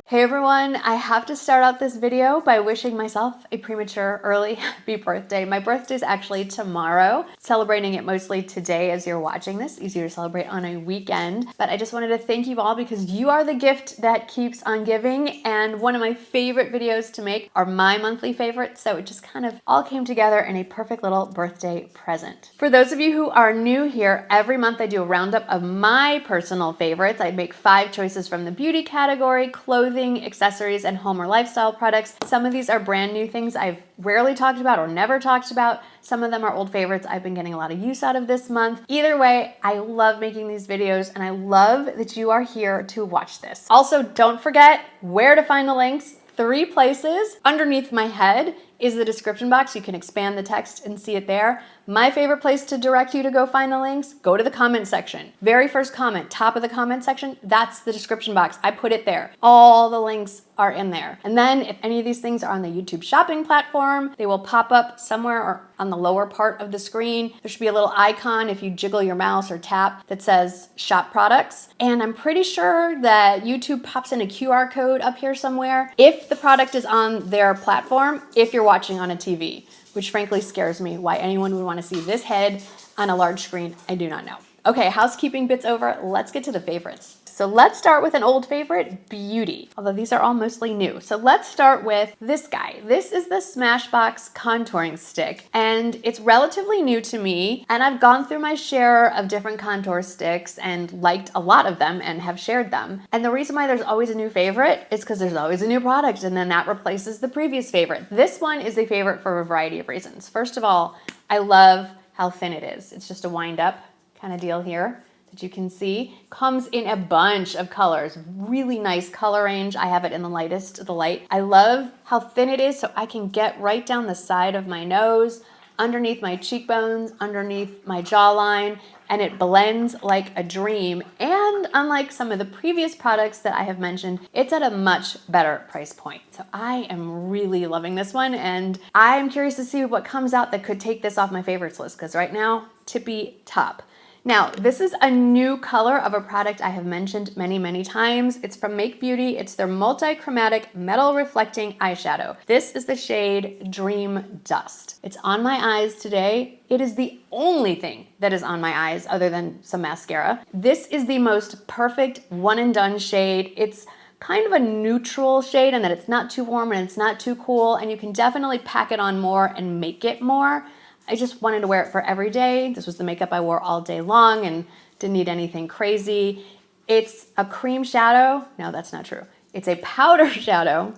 Hey everyone, I have to start out this video by wishing myself a premature early happy birthday. My birthday is actually tomorrow, celebrating it mostly today as you're watching this. Easier to celebrate on a weekend. But I just wanted to thank you all because you are the gift that keeps on giving, and one of my favorite videos to make are my monthly favorites, so it just kind of all came together in a perfect little birthday present. For those of you who are new here, every month I do a roundup of my personal favorites. I make 5 choices from the beauty category, clothing, accessories, and home or lifestyle products. Some of these are brand new things I've rarely talked about or never talked about. Some of them are old favorites I've been getting a lot of use out of this month. Either way, I love making these videos and I love that you are here to watch this. Also, don't forget where to find the links. 3 places. Underneath my head is the description box. You can expand the text and see it there. My favorite place to direct you to go find the links, go to the comment section. Very first comment, top of the comment section, that's the description box. I put it there. All the links are in there. And then if any of these things are on the YouTube shopping platform, they will pop up somewhere or on the lower part of the screen. There should be a little icon if you jiggle your mouse or tap that says shop products. And I'm pretty sure that YouTube pops in a QR code up here somewhere if the product is on their platform, if you're watching on a TV, which frankly scares me. Why anyone would want to see this head on a large screen, I do not know. Okay, housekeeping bit's over. Let's get to the favorites. So let's start with an old favorite, beauty, although these are all mostly new. So let's start with this guy. This is the Smashbox contouring stick, and it's relatively new to me, and I've gone through my share of different contour sticks and liked a lot of them and have shared them. And the reason why there's always a new favorite is because there's always a new product, and then that replaces the previous favorite. This one is a favorite for a variety of reasons. First of all, I love how thin it is. It's just a wind up kind of deal here that you can see. Comes in a bunch of colors, really nice color range. I have it in the lightest, the light. I love how thin it is, so I can get right down the side of my nose, underneath my cheekbones, underneath my jawline, and it blends like a dream. And unlike some of the previous products that I have mentioned, it's at a much better price point. So I am really loving this one, and I'm curious to see what comes out that could take this off my favorites list, because right now, tippy top. Now, this is a new color of a product I have mentioned many, many times. It's from Make Beauty. It's their multi-chromatic metal reflecting eyeshadow. This is the shade Dream Dust. It's on my eyes today. It is the only thing that is on my eyes other than some mascara. This is the most perfect one and done shade. It's kind of a neutral shade in that it's not too warm and it's not too cool, and you can definitely pack it on more and make it more. I just wanted to wear it for every day. This was the makeup I wore all day long and didn't need anything crazy. It's a cream shadow. No, that's not true. It's a powder shadow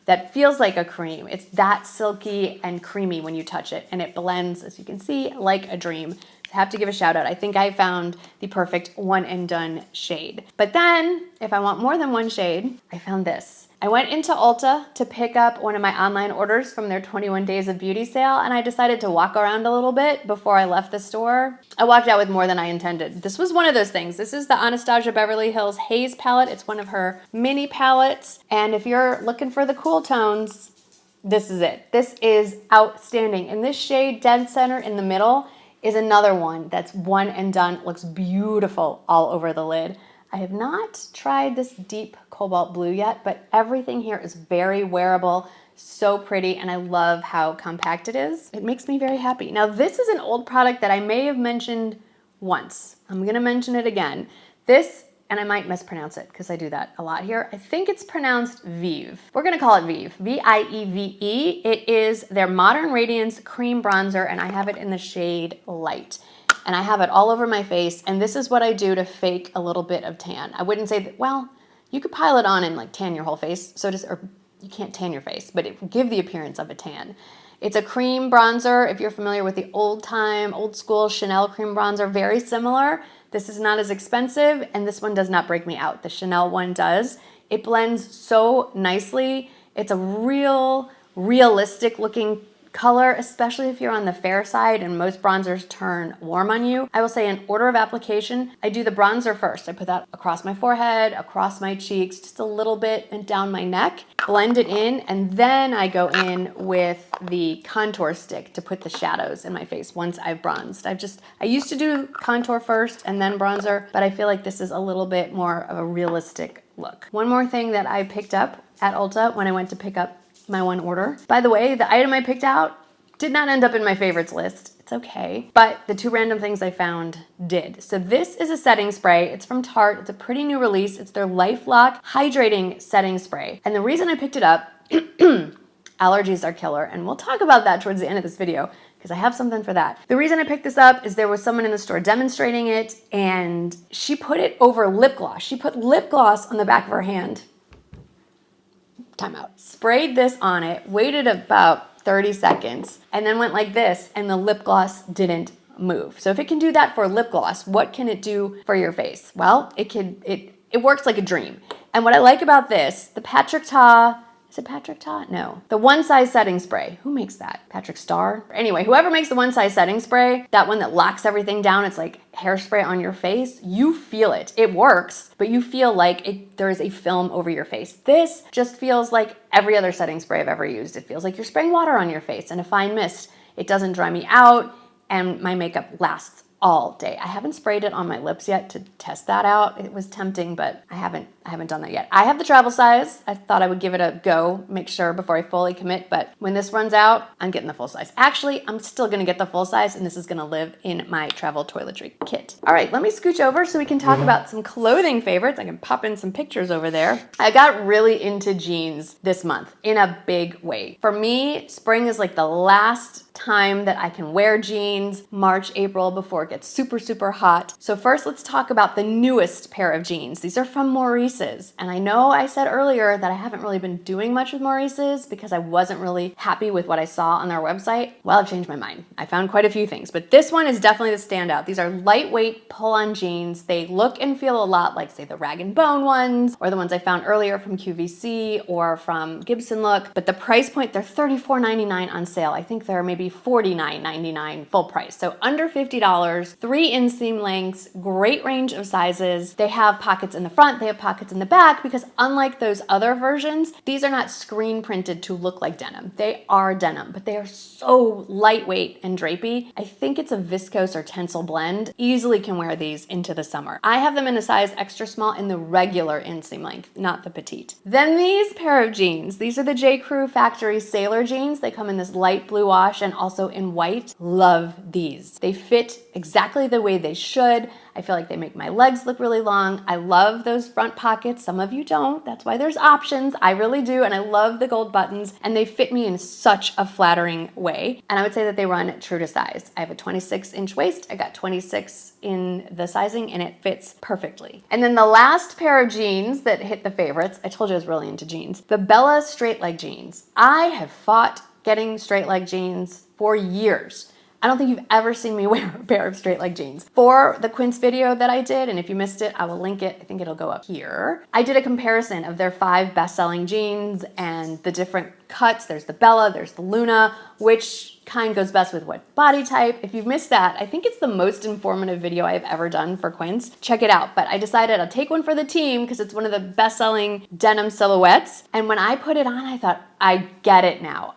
that feels like a cream. It's that silky and creamy when you touch it, and it blends, as you can see, like a dream. I have to give a shout out. I think I found the perfect one and done shade. But then, if I want more than one shade, I found this. I went into Ulta to pick up one of my online orders from their 21 Days of Beauty sale, and I decided to walk around a little bit before I left the store. I walked out with more than I intended. This was one of those things. This is the Anastasia Beverly Hills Haze palette. It's one of her mini palettes, and if you're looking for the cool tones, this is it. This is outstanding. And this shade, dead center in the middle, is another one that's one and done. It looks beautiful all over the lid. I have not tried this deep cobalt blue yet, but everything here is very wearable, so pretty, and I love how compact it is. It makes me very happy. Now, this is an old product that I may have mentioned once. I'm gonna mention it again. This, and I might mispronounce it because I do that a lot here. I think it's pronounced Vieve. We're gonna call it Vieve, V-I-E-V-E. It is their Modern Radiance Cream Bronzer, and I have it in the shade Light. And I have it all over my face, and this is what I do to fake a little bit of tan. I wouldn't say that, well, you could pile it on and like tan your whole face, or you can't tan your face, but it will give the appearance of a tan. It's a cream bronzer. If you're familiar with the old school Chanel cream bronzer, very similar. This is not as expensive, and this one does not break me out. The Chanel one does. It blends so nicely. It's a realistic looking color, especially if you're on the fair side and most bronzers turn warm on you. I will say in order of application, I do the bronzer first. I put that across my forehead, across my cheeks, just a little bit and down my neck, blend it in, and then I go in with the contour stick to put the shadows in my face once I've bronzed. I used to do contour first and then bronzer, but I feel like this is a little bit more of a realistic look. One more thing that I picked up at Ulta when I went to pick up my one order. By the way, the item I picked out did not end up in my favorites list. It's okay. But the two random things I found did. So this is a setting spray. It's from Tarte. It's a pretty new release. It's their LifeLock Hydrating Setting Spray. And the reason I picked it up, allergies are killer. And we'll talk about that towards the end of this video because I have something for that. The reason I picked this up is there was someone in the store demonstrating it and she put it over lip gloss. She put lip gloss on the back of her hand. Time out. Sprayed this on it, waited about 30 seconds, and then went like this, and the lip gloss didn't move. So if it can do that for lip gloss, what can it do for your face? Well, it works like a dream. And what I like about this, the Patrick Ta, is it Patrick Ta? No. The One Size Setting Spray. Who makes that? Patrick Star? Anyway, whoever makes the One Size Setting Spray, that one that locks everything down, it's like hairspray on your face, you feel it. It works, but you feel like there is a film over your face. This just feels like every other setting spray I've ever used. It feels like you're spraying water on your face and a fine mist. It doesn't dry me out, and my makeup lasts all day. I haven't sprayed it on my lips yet to test that out. It was tempting, but I haven't done that yet. I have the travel size. I thought I would give it a go, make sure before I fully commit, but when this runs out, I'm getting the full size. Actually, I'm still gonna get the full size, and this is gonna live in my travel toiletry kit. All right, let me scooch over so we can talk about some clothing favorites. I can pop in some pictures over there. I got really into jeans this month in a big way. For me, spring is like the last time that I can wear jeans, March, April, before it gets super, super hot. So first, let's talk about the newest pair of jeans. These are from Maurices. And I know I said earlier that I haven't really been doing much with Maurices because I wasn't really happy with what I saw on their website. Well, I've changed my mind. I found quite a few things, but this one is definitely the standout. These are lightweight pull-on jeans. They look and feel a lot like, say, the Rag & Bone ones, or the ones I found earlier from QVC or from Gibson Look. But the price point, they're $34.99 on sale. I think they're maybe $49.99 full price. So under $50, 3 inseam lengths, great range of sizes. They have pockets in the front, they have pockets in the back, because unlike those other versions, these are not screen printed to look like denim. They are denim, but they are so lightweight and drapey. I think it's a viscose or tensile blend. Easily can wear these into the summer. I have them in a size extra small in the regular inseam length, not the petite. Then these pair of jeans. These are the J. Crew Factory Sailor jeans. They come in this light blue wash and also in white. Love these. They fit exactly the way they should. I feel like they make my legs look really long. I love those front pockets. Some of you don't. That's why there's options. I really do. And I love the gold buttons, and they fit me in such a flattering way. And I would say that they run true to size. I have a 26-inch waist. I got 26 in the sizing, and it fits perfectly. And then the last pair of jeans that hit the favorites, I told you I was really into jeans, the Bella straight leg jeans. I have fought getting straight leg jeans for years. I don't think you've ever seen me wear a pair of straight leg jeans. For the Quince video that I did, and if you missed it, I will link it. I think it'll go up here. I did a comparison of their 5 best-selling jeans and the different cuts. There's the Bella, there's the Luna, which kind goes best with what body type. If you've missed that, I think it's the most informative video I've ever done for Quince. Check it out. But I decided I'll take one for the team because it's one of the best-selling denim silhouettes. And when I put it on, I thought, I get it now.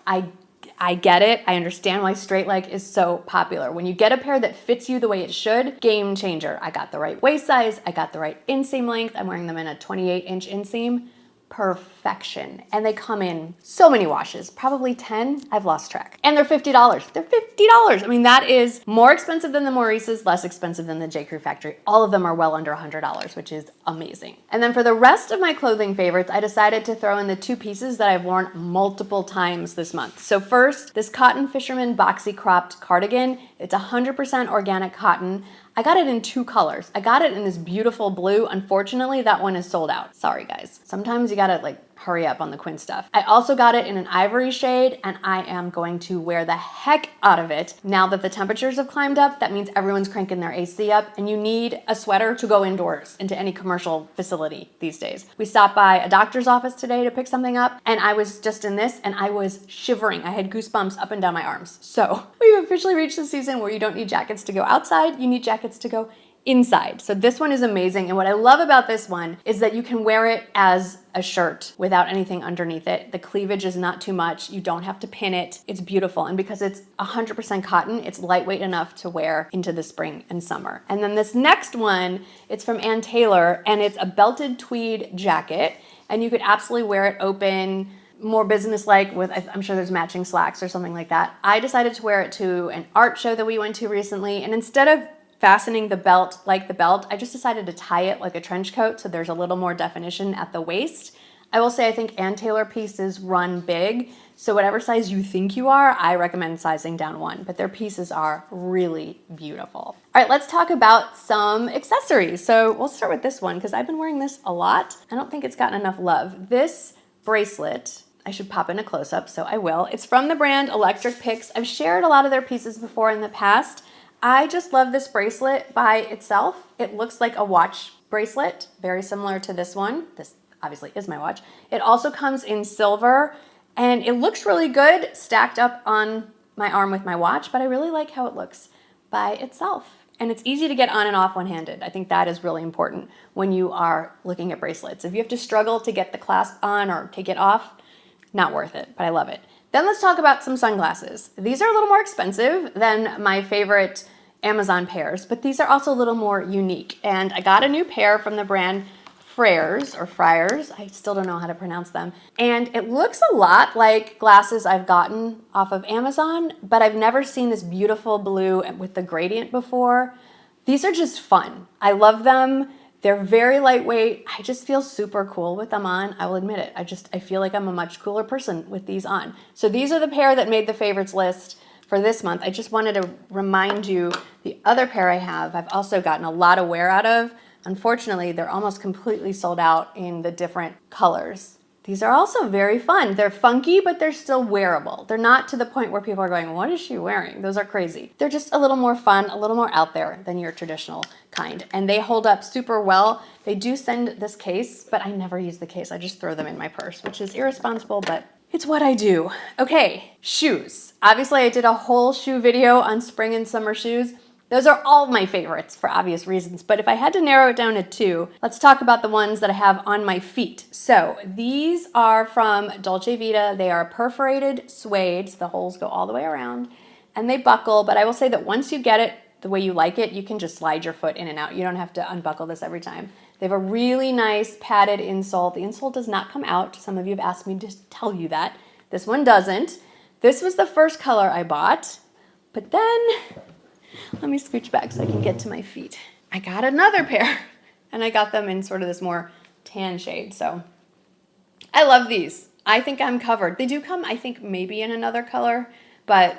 I get it. I understand why straight leg is so popular. When you get a pair that fits you the way it should, game changer. I got the right waist size. I got the right inseam length. I'm wearing them in a 28-inch inseam. Perfection. And they come in so many washes, probably 10. I've lost track. And they're $50. They're $50. I mean, that is more expensive than the Maurices, less expensive than the J. Crew Factory. All of them are well under $100, which is amazing. And then for the rest of my clothing favorites, I decided to throw in the 2 pieces that I've worn multiple times this month. So first, this Cotton Fisherman boxy cropped cardigan. It's 100% organic cotton. I got it in 2 colors. I got it in this beautiful blue. Unfortunately, that one is sold out. Sorry, guys. Sometimes you gotta hurry up on the Quince stuff. I also got it in an ivory shade, and I am going to wear the heck out of it. Now that the temperatures have climbed up, that means everyone's cranking their AC up, and you need a sweater to go indoors into any commercial facility these days. We stopped by a doctor's office today to pick something up, and I was just in this, and I was shivering. I had goosebumps up and down my arms. So we've officially reached the season where you don't need jackets to go outside, you need jackets to go inside. So this one is amazing. And what I love about this one is that you can wear it as a shirt without anything underneath it. The cleavage is not too much. You don't have to pin it. It's beautiful. And because it's 100% cotton, it's lightweight enough to wear into the spring and summer. And then this next one, it's from Ann Taylor, and it's a belted tweed jacket. And you could absolutely wear it open, more business-like with, I'm sure there's matching slacks or something like that. I decided to wear it to an art show that we went to recently. And instead of fastening the belt like the belt, I just decided to tie it like a trench coat so there's a little more definition at the waist. I will say I think Ann Taylor pieces run big, so whatever size you think you are, I recommend sizing down one, but their pieces are really beautiful. All right, let's talk about some accessories. So we'll start with this one because I've been wearing this a lot. I don't think it's gotten enough love. This bracelet, I should pop in a close-up, so I will. It's from the brand Electric Picks. I've shared a lot of their pieces before in the past. I just love this bracelet by itself. It looks like a watch bracelet, very similar to this one. This obviously is my watch. It also comes in silver, and it looks really good stacked up on my arm with my watch, but I really like how it looks by itself. And it's easy to get on and off one-handed. I think that is really important when you are looking at bracelets. If you have to struggle to get the clasp on or take it off, not worth it, but I love it. Then let's talk about some sunglasses. These are a little more expensive than my favorite Amazon pairs, but these are also a little more unique. And I got a new pair from the brand Frères or Friars. I still don't know how to pronounce them. And it looks a lot like glasses I've gotten off of Amazon, but I've never seen this beautiful blue with the gradient before. These are just fun. I love them. They're very lightweight. I just feel super cool with them on. I will admit it. I feel like I'm a much cooler person with these on. So these are the pair that made the favorites list for this month. I just wanted to remind you the other pair I have, I've also gotten a lot of wear out of. Unfortunately, they're almost completely sold out in the different colors. These are also very fun. They're funky, but they're still wearable. They're not to the point where people are going, what is she wearing? Those are crazy. They're just a little more fun, a little more out there than your traditional kind. And they hold up super well. They do send this case, but I never use the case. I just throw them in my purse, which is irresponsible, but it's what I do. Okay, shoes. Obviously, I did a whole shoe video on spring and summer shoes. Those are all my favorites for obvious reasons, but if I had to narrow it down to two, let's talk about the ones that I have on my feet. So these are from Dolce Vita. They are perforated suede, so the holes go all the way around, and they buckle, but I will say that once you get it the way you like it, you can just slide your foot in and out. You don't have to unbuckle this every time. They have a really nice padded insole. The insole does not come out. Some of you have asked me to tell you that. This one doesn't. This was the first color I bought, but then let me scooch back so I can get to my feet. I got another pair, and I got them in sort of this more tan shade. So I love these. I think I'm covered. They do come, I think, maybe in another color, but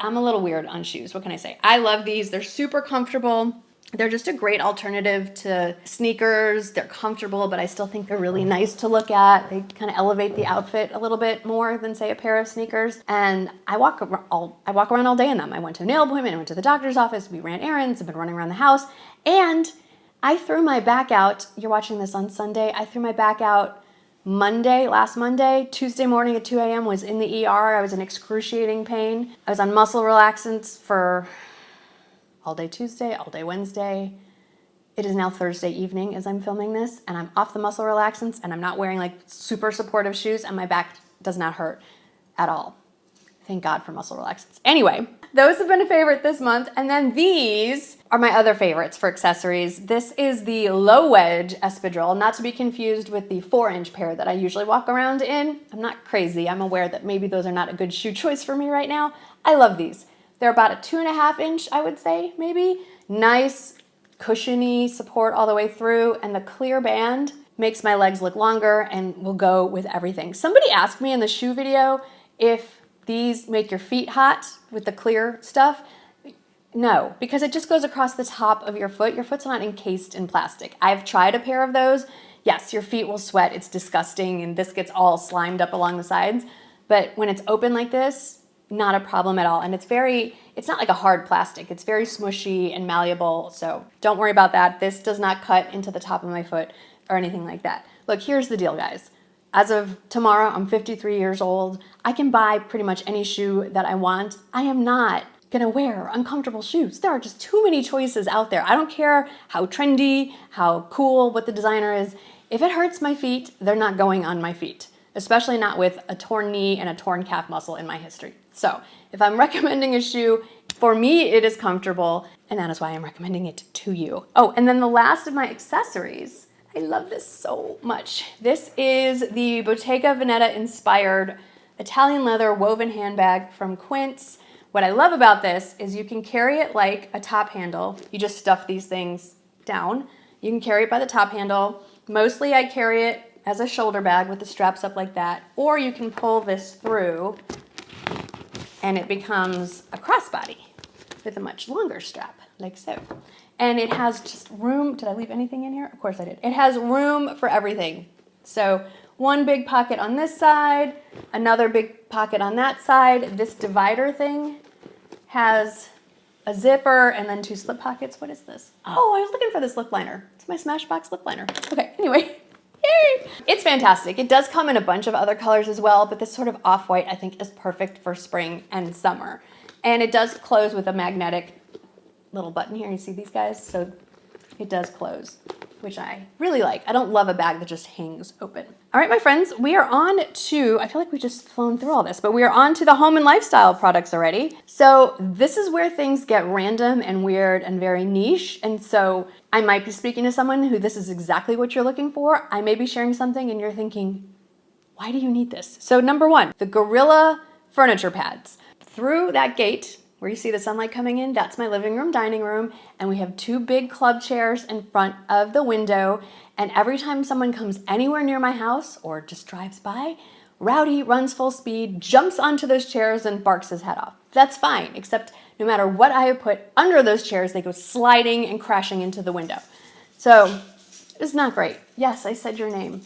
I'm a little weird on shoes. What can I say? I love these. They're super comfortable. They're just a great alternative to sneakers. They're comfortable, but I still think they're really nice to look at. They kind of elevate the outfit a little bit more than, say, a pair of sneakers. And I walk around all day in them. I went to a nail appointment. I went to the doctor's office. We ran errands. I've been running around the house. And I threw my back out. You're watching this on Sunday. I threw my back out last Monday. Tuesday morning at 2 a.m. was in the ER. I was in excruciating pain. I was on muscle relaxants for all day Tuesday, all day Wednesday. It is now Thursday evening as I'm filming this, and I'm off the muscle relaxants, and I'm not wearing like super supportive shoes, and my back does not hurt at all. Thank God for muscle relaxants. Anyway, those have been a favorite this month, and then these are my other favorites for accessories. This is the low wedge espadrille, not to be confused with the 4-inch pair that I usually walk around in. I'm not crazy. I'm aware that maybe those are not a good shoe choice for me right now. I love these. They're about a 2.5-inch, I would say, maybe. Nice, cushiony support all the way through, and the clear band makes my legs look longer and will go with everything. Somebody asked me in the shoe video if these make your feet hot with the clear stuff. No, because it just goes across the top of your foot. Your foot's not encased in plastic. I've tried a pair of those. Yes, your feet will sweat. It's disgusting, and this gets all slimed up along the sides. But when it's open like this, not a problem at all. And it's not like a hard plastic. It's very smushy and malleable. So don't worry about that. This does not cut into the top of my foot or anything like that. Look, here's the deal, guys. As of tomorrow, I'm 53 years old. I can buy pretty much any shoe that I want. I am not gonna wear uncomfortable shoes. There are just too many choices out there. I don't care how trendy, how cool, what the designer is. If it hurts my feet, they're not going on my feet, especially not with a torn knee and a torn calf muscle in my history. So if I'm recommending a shoe, for me, it is comfortable, and that is why I'm recommending it to you. Oh, and then the last of my accessories, I love this so much. This is the Bottega Veneta inspired Italian leather woven handbag from Quince. What I love about this is you can carry it like a top handle. You just stuff these things down. You can carry it by the top handle. Mostly I carry it as a shoulder bag with the straps up like that, or you can pull this through and it becomes a crossbody with a much longer strap, like so. And it has just room. Did I leave anything in here? Of course I did. It has room for everything. So one big pocket on this side, another big pocket on that side. This divider thing has a zipper and then 2 slip pockets. What is this? Oh, I was looking for this lip liner. It's my Smashbox lip liner. Okay, anyway. Yay! It's fantastic. It does come in a bunch of other colors as well, but this sort of off-white I think is perfect for spring and summer. And it does close with a magnetic little button here. You see these guys? So it does close, which I really like. I don't love a bag that just hangs open. All right, my friends, we are on to, I feel like we just flown through all this, but we are on to the home and lifestyle products already. So this is where things get random and weird and very niche. And so I might be speaking to someone who this is exactly what you're looking for. I may be sharing something and you're thinking, why do you need this? So number one, the Gorilla furniture pads. Through that gate, where you see the sunlight coming in, that's my living room, dining room, and we have 2 big club chairs in front of the window, and every time someone comes anywhere near my house or just drives by, Rowdy runs full speed, jumps onto those chairs, and barks his head off. That's fine, except no matter what I have put under those chairs, they go sliding and crashing into the window. So it's not great. Yes, I said your name.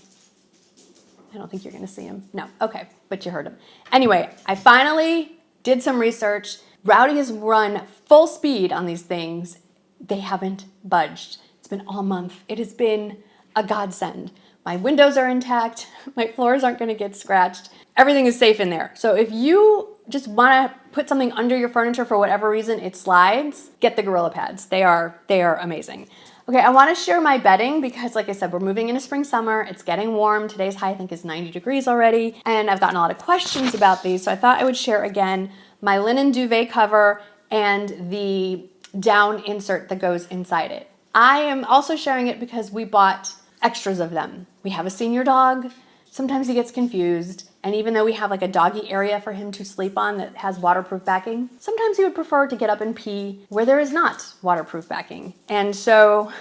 I don't think you're gonna see him. No, okay, but you heard him. Anyway, I finally did some research. Rowdy has run full speed on these things. They haven't budged. It's been all month. It has been a godsend. My windows are intact. My floors aren't going to get scratched. Everything is safe in there. So if you just want to put something under your furniture for whatever reason, it slides, get the Gorilla pads. They are amazing. Okay, I want to share my bedding because, like I said, we're moving into spring, summer. It's getting warm. Today's high, I think, is 90 degrees already. And I've gotten a lot of questions about these. So I thought I would share again my linen duvet cover and the down insert that goes inside it. I am also sharing it because we bought extras of them. We have a senior dog. Sometimes he gets confused. And even though we have like a doggy area for him to sleep on that has waterproof backing, sometimes he would prefer to get up and pee where there is not waterproof backing. And so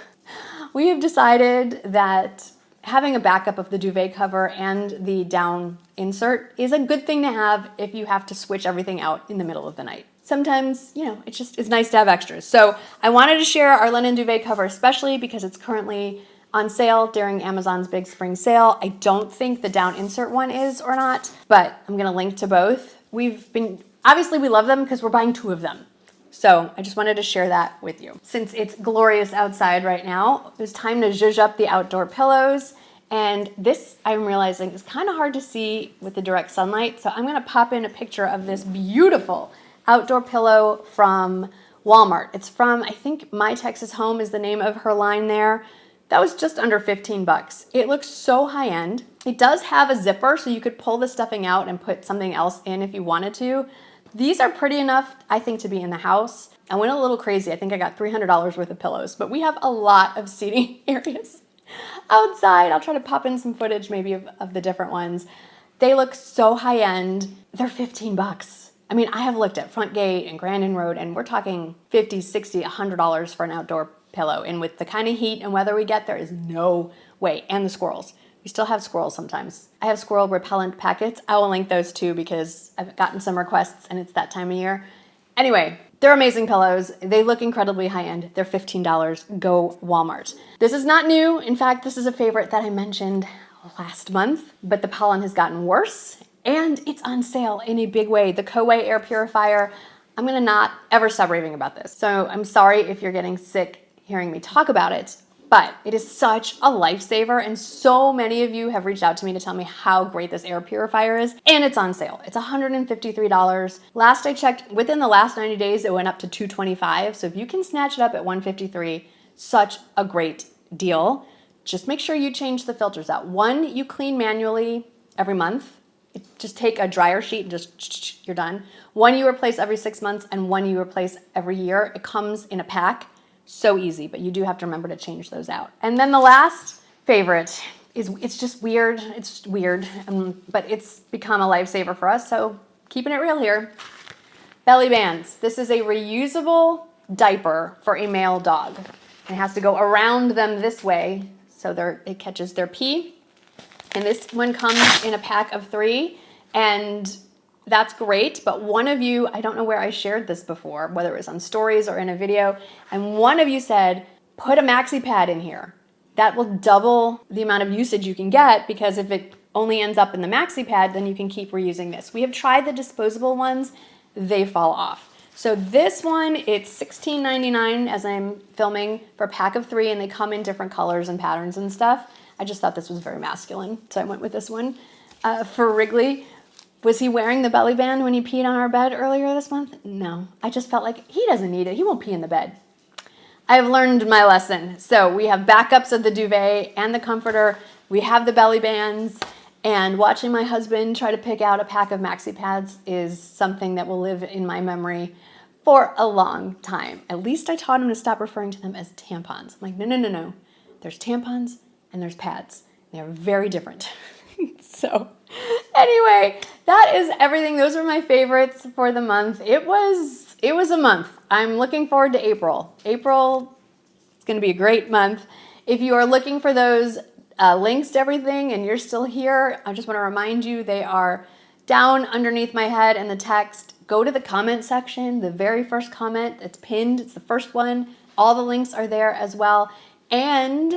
we have decided that having a backup of the duvet cover and the down insert is a good thing to have if you have to switch everything out in the middle of the night. Sometimes, you know, it's nice to have extras. So I wanted to share our linen duvet cover, especially because it's currently on sale during Amazon's big spring sale. I don't think the down insert one is or not, but I'm gonna link to both. Obviously we love them because we're buying 2 of them. So I just wanted to share that with you. Since it's glorious outside right now, it's time to zhuzh up the outdoor pillows. And this, I'm realizing, is kind of hard to see with the direct sunlight. So I'm gonna pop in a picture of this beautiful outdoor pillow from Walmart. It's from, I think, My Texas Home is the name of her line there. That was just under 15 bucks. It looks so high end. It does have a zipper, so you could pull the stuffing out and put something else in if you wanted to. These are pretty enough, I think, to be in the house. I went a little crazy. I think I got $300 worth of pillows, but we have a lot of seating areas outside. I'll try to pop in some footage maybe of the different ones. They look so high end. They're 15 bucks. I mean, I have looked at Front Gate and Grandin Road, and we're talking $50, $60, $100 for an outdoor pillow. And with the kind of heat and weather we get, there is no way. And the squirrels. We still have squirrels sometimes. I have squirrel repellent packets. I will link those too because I've gotten some requests and it's that time of year. Anyway, they're amazing pillows. They look incredibly high end. They're $15. Go Walmart. This is not new. In fact, this is a favorite that I mentioned last month, but the pollen has gotten worse and it's on sale in a big way. The Coway air purifier. I'm gonna not ever stop raving about this. So I'm sorry if you're getting sick hearing me talk about it, But it is such a lifesaver, and so many of you have reached out to me to tell me how great this air purifier is, and it's on sale. It's $153. Last I checked, within the last 90 days, it went up to $225. So if you can snatch it up at $153, such a great deal. Just make sure you change the filters out. One, you clean manually every month. Just take a dryer sheet and just, you're done. One you replace every 6 months, and one you replace every year. It comes in a pack. So easy, but you do have to remember to change those out. And then the last favorite is, it's just weird. It's weird, but it's become a lifesaver for us, so keeping it real here. Belly bands. This is a reusable diaper for a male dog. It has to go around them this way so it catches their pee. And this one comes in a pack of 3, and that's great, but one of you, I don't know where I shared this before, whether it was on stories or in a video, and one of you said, put a maxi pad in here. That will double the amount of usage you can get, because if it only ends up in the maxi pad, then you can keep reusing this. We have tried the disposable ones, they fall off. So this one, it's $16.99 as I'm filming for a pack of 3, and they come in different colors and patterns and stuff. I just thought this was very masculine, so I went with this one. For Wrigley, was he wearing the belly band when he peed on our bed earlier this month? No, I just felt like he doesn't need it. He won't pee in the bed. I've learned my lesson. So we have backups of the duvet and the comforter. We have the belly bands, and watching my husband try to pick out a pack of maxi pads is something that will live in my memory for a long time. At least I taught him to stop referring to them as tampons. I'm like, no. There's tampons and there's pads. They are very different. So anyway, that is everything. Those were my favorites for the month. It was a month. I'm looking forward to April. April is going to be a great month. If you are looking for those links to everything and you're still here, I just want to remind you they are down underneath my head in the text. Go to the comment section, the very first comment. It's pinned. It's the first one. All the links are there as well. And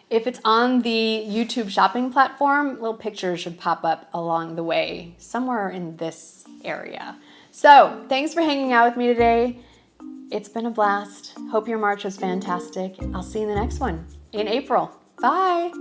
if it's on the YouTube shopping platform, little pictures should pop up along the way, somewhere in this area. So thanks for hanging out with me today. It's been a blast. Hope your March was fantastic. I'll see you in the next one in April. Bye.